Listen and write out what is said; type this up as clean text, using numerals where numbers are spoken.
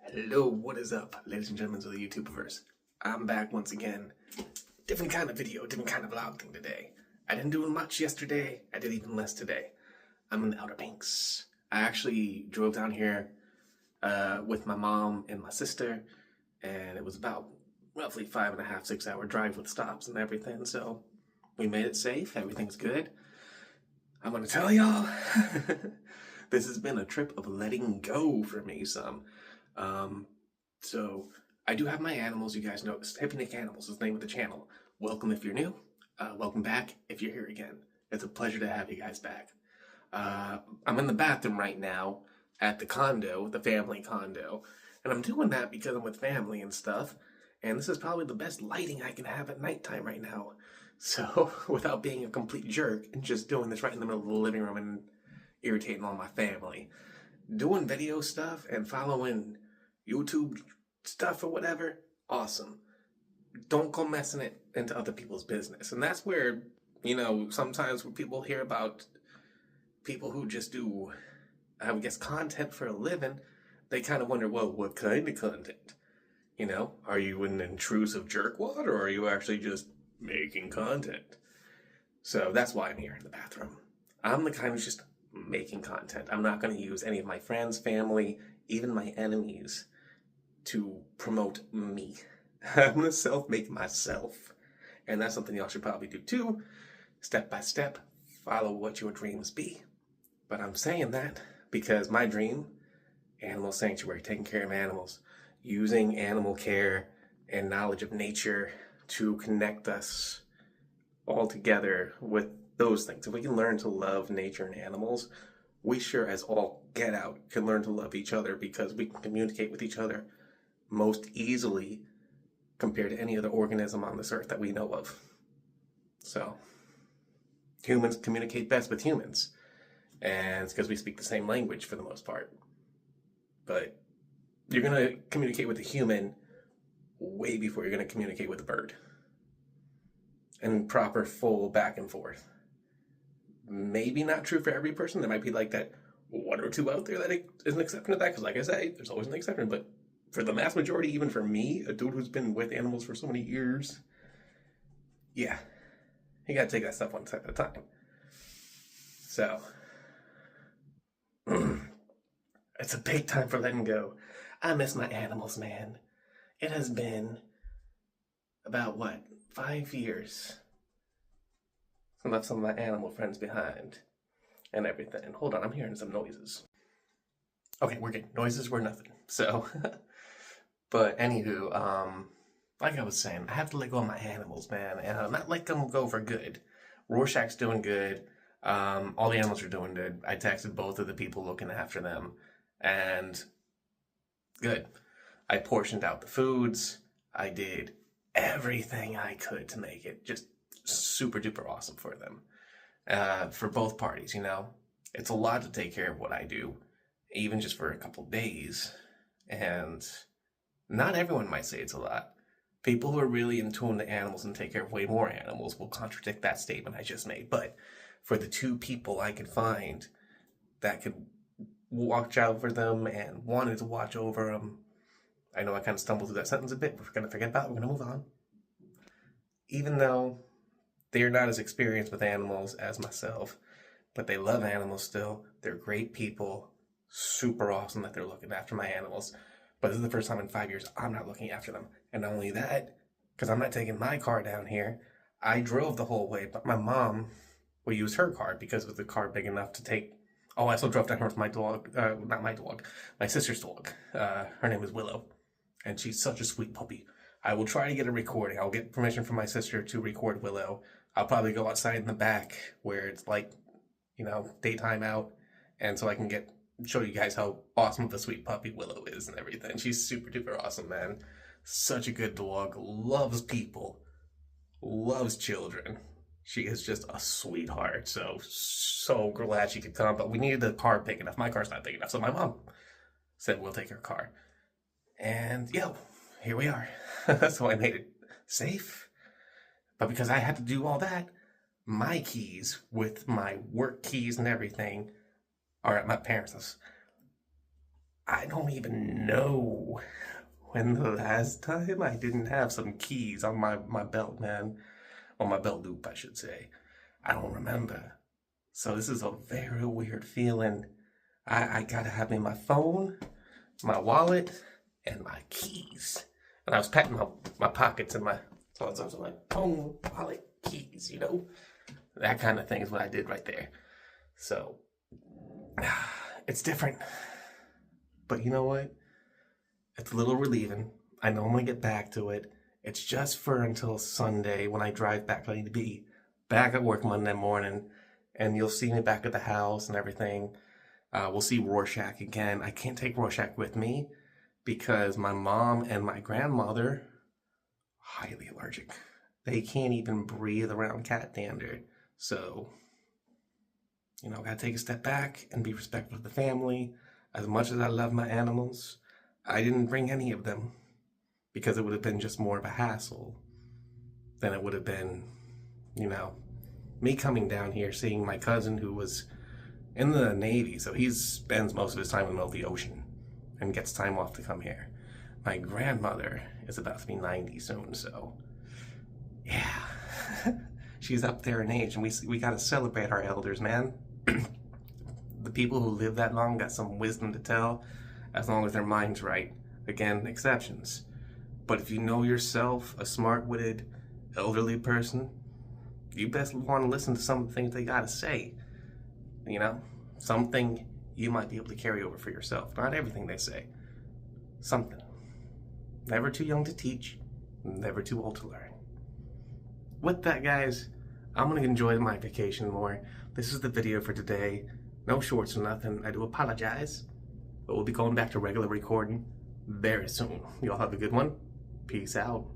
Hello, what is up, ladies and gentlemen of the YouTubeverse? I'm back once again. Different kind of video, different kind of vlog thing today. I didn't do much yesterday, I did even less today. I'm in the Outer Banks. I actually drove down here with my mom and my sister, and it was about roughly 5.5, 6 hour drive with stops and everything, so we made it safe, everything's good. I'm gonna tell y'all, this has been a trip of letting go for me some. So I do have my animals, you guys know. Hippie Nick Animals is the name of the channel. Welcome if you're new. Welcome back if you're here again. It's a pleasure to have you guys back. I'm in the bathroom right now at the condo, the family condo. And I'm doing that because I'm with family and stuff. And this is probably the best lighting I can have at nighttime right now. So without being a complete jerk and just doing this right in the middle of the living room and irritating all my family. Doing video stuff and following YouTube stuff or whatever, awesome. Don't go messing it into other people's business. And that's where, sometimes when people hear about people who just do, I guess, content for a living, they kind of wonder, well, what kind of content? Are you an intrusive jerkwad, or are you actually just making content? So that's why I'm here in the bathroom. I'm the kind who's just making content. I'm not going to use any of my friends, family, even my enemies to promote me. I'm going to self-make myself. And that's something y'all should probably do too. Step by step, follow what your dreams be. But I'm saying that because my dream, animal sanctuary, taking care of animals, using animal care and knowledge of nature to connect us all together with those things. If we can learn to love nature and animals, we sure as all get out can learn to love each other, because we can communicate with each other most easily compared to any other organism on this earth that we know of. So, humans communicate best with humans, and it's because we speak the same language for the most part. But you're going to communicate with a human way before you're going to communicate with a bird. And proper full back and forth. Maybe not true for every person. There might be like that one or two out there that is an exception to that, because like I say, there's always an exception. But for the mass majority, even for me, a dude who's been with animals for so many years, yeah, you gotta take that stuff one step at a time. So, it's a big time for letting go. I miss my animals, man. It has been about, 5 years. I left some of my animal friends behind and everything. Hold on, I'm hearing some noises. Okay, we're good. Noises were nothing. So, but anywho, like I was saying, I have to let go of my animals, man, and I'm not letting them go for good. Rorschach's doing good. All the animals are doing good. I texted both of the people looking after them, and good. I portioned out the foods. I did everything I could to make it just super duper awesome for them. For both parties, It's a lot to take care of what I do, even just for a couple days. And not everyone might say it's a lot. People who are really in tune to animals and take care of way more animals will contradict that statement I just made. But for the two people I could find that could watch out for them and wanted to watch over them, I know I kind of stumbled through that sentence a bit. We're going to forget about it. We're going to move on. Even though they're not as experienced with animals as myself, but they love animals still. They're great people. Super awesome that they're looking after my animals. But this is the first time in 5 years I'm not looking after them. And not only that, because I'm not taking my car down here, I drove the whole way, but my mom will use her car because it was the car big enough to take. Oh, I also drove down here with my dog, not my dog, my sister's dog. Her name is Willow, and she's such a sweet puppy. I will try to get a recording. I'll get permission from my sister to record Willow. I'll probably go outside in the back where it's like, daytime out, and so I can show you guys how awesome of a sweet puppy Willow is and everything. She's super duper awesome, man. Such a good dog. Loves people. Loves children. She is just a sweetheart. So glad she could come. But we needed the car big enough. My car's not big enough, so my mom said we'll take her car. And here we are. So I made it safe. But because I had to do all that, my keys with my work keys and everything are at my parents' house. I don't even know when the last time I didn't have some keys on my belt, man. On my belt loop, I should say. I don't remember. So this is a very weird feeling. I gotta have me my phone, my wallet, and my keys. And I was patting my pockets and so I was like, phone, wallet, keys, you know? That kind of thing is what I did right there. So, it's different. But you know what? It's a little relieving. I know I'm gonna get back to it. It's just for until Sunday when I drive back. I need to be back at work Monday morning, and you'll see me back at the house and everything. We'll see Rorschach again. I can't take Rorschach with me because my mom and my grandmother highly allergic. They can't even breathe around cat dander. So, you know, I gotta take a step back and be respectful of the family. As much as I love my animals, I didn't bring any of them because it would have been just more of a hassle than it would have been, you know, me coming down here, seeing my cousin who was in the Navy, so he spends most of his time in the middle of the ocean and gets time off to come here. My grandmother is about to be 90 soon, so yeah, she's up there in age, and we gotta celebrate our elders, man. The people who live that long got some wisdom to tell, as long as their mind's right. Again, exceptions. But if you know yourself a smart-witted, elderly person, you best want to listen to some of the things they gotta say. You know, something you might be able to carry over for yourself. Not everything they say. Something. Never too young to teach, never too old to learn. With that, guys, I'm gonna enjoy my vacation more. This is the video for today. No shorts or nothing. I do apologize, but we'll be going back to regular recording very soon. Y'all have a good one. Peace out.